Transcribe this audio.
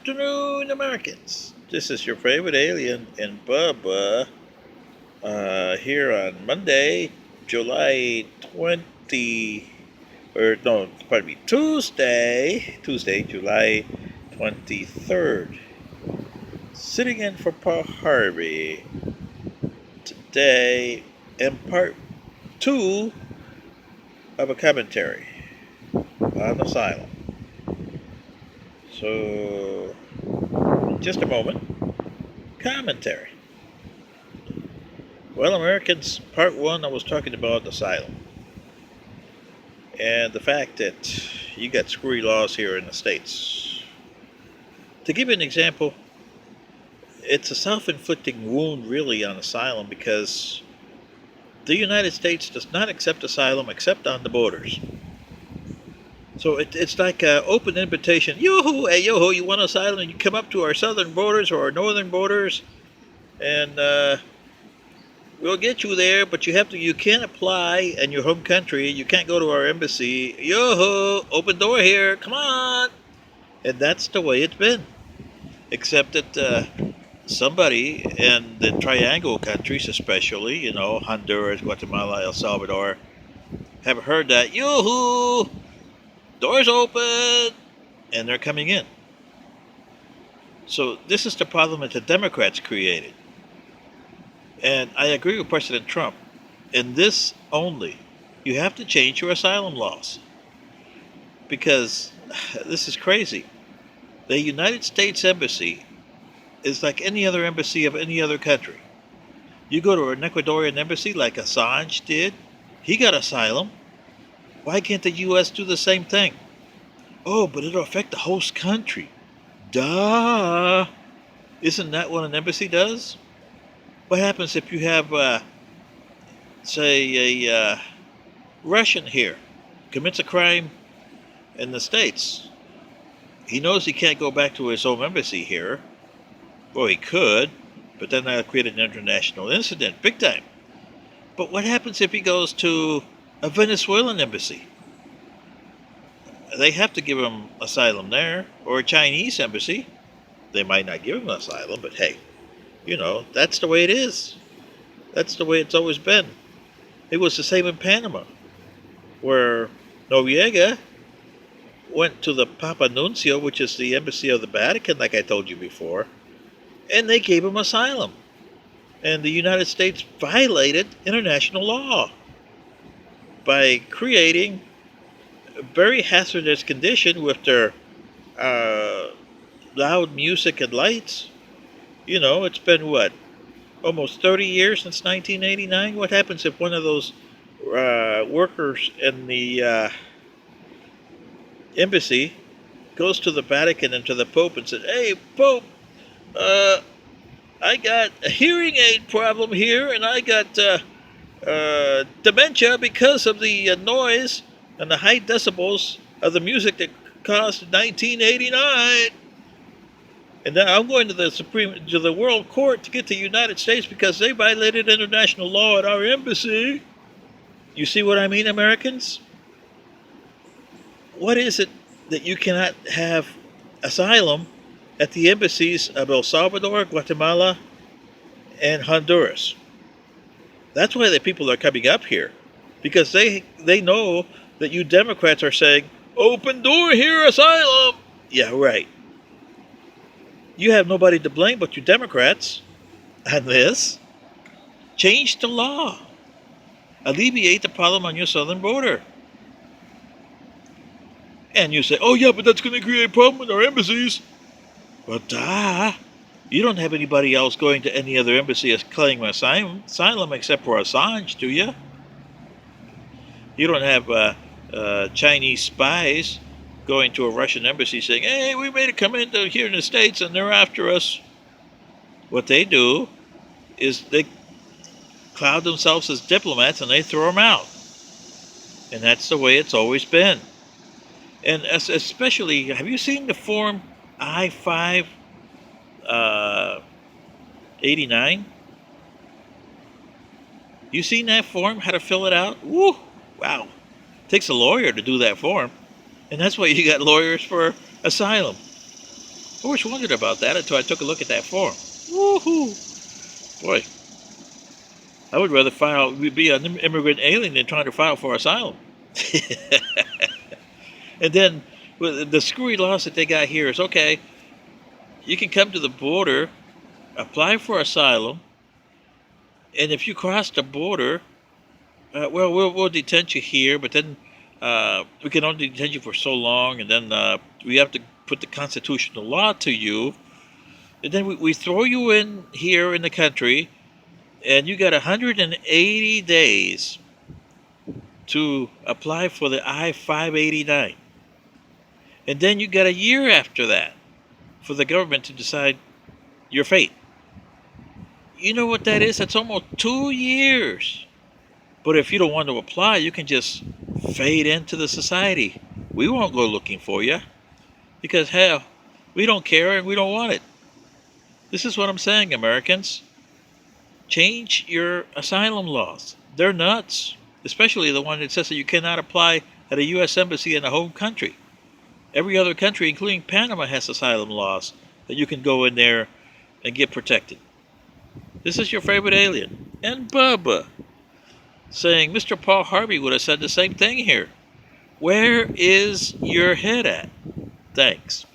afternoon, Americans. This is your favorite alien and Bubba here on Monday, July 20, or no, pardon me, Tuesday, July 23rd. Sitting in for Paul Harvey today in part 2 of a commentary on Asylum. So, just a moment. Commentary. Well, Americans, part 1, I was talking about asylum. And the fact that you got screwy laws here in the States. To give you an example, it's a self-inflicting wound really on asylum because the United States does not accept asylum except on the borders. So it's like an open invitation. Yoo-hoo, hey, yo-ho, you want asylum? And you come up to our southern borders or our northern borders and we'll get you there, but you can't apply in your home country. You can't go to our embassy. Yo-ho, open door here, come on. And that's the way it's been. Except that somebody in the triangle countries, especially, Honduras, Guatemala, El Salvador, have heard that, yoo-hoo, doors open, and they're coming in. So this is the problem that the Democrats created. And I agree with President Trump. In this only, you have to change your asylum laws. Because this is crazy. The United States Embassy is like any other embassy of any other country. You go to an Ecuadorian embassy like Assange did, he got asylum. Why can't the U.S. do the same thing? Oh, but it'll affect the host country. Duh! Isn't that what an embassy does? What happens if you have, say, a Russian here commits a crime in the States? He knows he can't go back to his home embassy here. Well, he could, but then that'll create an international incident, big time. But what happens if he goes to a Venezuelan embassy? They have to give him asylum there, or a Chinese embassy. They might not give him asylum, but hey, that's the way it is. That's the way it's always been. It was the same in Panama, where Noriega went to the Papa Nuncio, which is the embassy of the Vatican, like I told you before, and they gave him asylum. And the United States violated international law by creating a very hazardous condition with their loud music and lights. It's been almost 30 years since 1989? What happens if one of those workers in the embassy goes to the Vatican and to the Pope and says, hey, Pope, I got a hearing aid problem here, and I got dementia because of the noise and the high decibels of the music that caused 1989. And now I'm going to the World Court to get the United States because they violated international law at our embassy. You see what I mean, Americans? What is it that you cannot have asylum at the embassies of El Salvador, Guatemala, and Honduras? That's why the people are coming up here. Because they know that you Democrats are saying, open door here, asylum. Yeah, right. You have nobody to blame but you Democrats on this. Change the law. Alleviate the problem on your southern border. And you say, oh yeah, but that's going to create a problem with our embassies. Well, you don't have anybody else going to any other embassy as claiming asylum except for Assange, do you? You don't have Chinese spies going to a Russian embassy saying, hey, we made it come into here in the States and they're after us. What they do is they cloud themselves as diplomats and they throw them out. And that's the way it's always been. And especially, have you seen the form I-5 89? You seen that form, how to fill it out? Woo! Wow. Takes a lawyer to do that form. And that's why you got lawyers for asylum. always wondered about that until I took a look at that form. Woohoo! Boy, I would rather be an immigrant alien than trying to file for asylum. And then the screwy laws that they got here is okay. You can come to the border, apply for asylum, and if you cross the border, we'll detain you here, but then we can only detain you for so long, and then we have to put the constitutional law to you, and then we throw you in here in the country, and you got 180 days to apply for the I-589. And then you got a year after that for the government to decide your fate. You know what that is? That's almost 2 years. But if you don't want to apply, you can just fade into the society. We won't go looking for you because, hell, we don't care and we don't want it. This is what I'm saying, Americans. Change your asylum laws. They're nuts, especially the one that says that you cannot apply at a U.S. embassy in a home country. Every other country, including Panama, has asylum laws that you can go in there and get protected. This is your favorite alien. And Bubba saying Mr. Paul Harvey would have said the same thing here. Where is your head at? Thanks.